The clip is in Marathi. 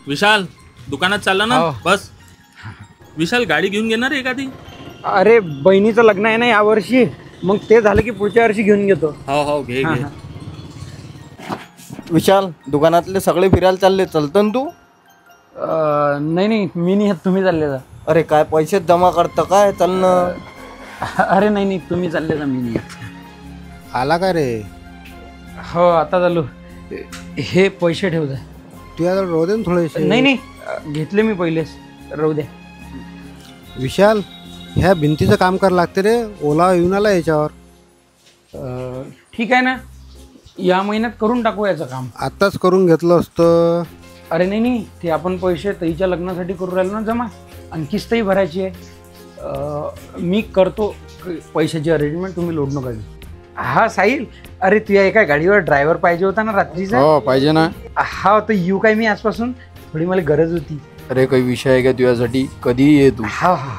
विशाल दुकानात चालला ना? हो. बस. विशाल गाडी घेऊन घेणार आहे एखादी? अरे बहिणीचं लग्न आहे ना यावर्षी, मग ते झालं की पुढच्या वर्षी घेऊन घेतो. हो हो घे घे. विशाल दुकानातले सगळे फिरायला चालले, चलतं ना तू? नाही नाही मी नाही, तुम्ही चालले जा. अरे काय पैसे जमा करतं काय, चल ना. अरे नाही नाही तुम्ही चालले जा, मी नाही. आला का रे? हो आता चालू. हे पैसे ठेव जा. तुझ्याकडे राहू दे ना थोडेसे. नाही नाही घेतले मी पहिलेच, राहू द्या. विशाल ह्या भिंतीचं काम करावं लागते रे, ओला येऊन आला याच्यावर. ठीक आहे ना, या महिन्यात करून टाकू याचं काम. आत्ताच करून घेतलं असतं. अरे नाही नाही ते आपण पैसे ताईच्या लग्नासाठी करू राहिलो ना जमा, आणि किस्तही भरायची आहे. मी करतो पैशाची अरेंजमेंट, तुम्ही लोड नका घेऊ. हा साहिल, अरे तुझ्या एका गाडीवर ड्रायव्हर पाहिजे होता ना रात्रीचा? हो पाहिजे ना. हा तर येऊ काय मी आजपासून, थोडी मला गरज होती. अरे काही विषय आहे का तुझ्यासाठी? कधीही ये तू. हा हा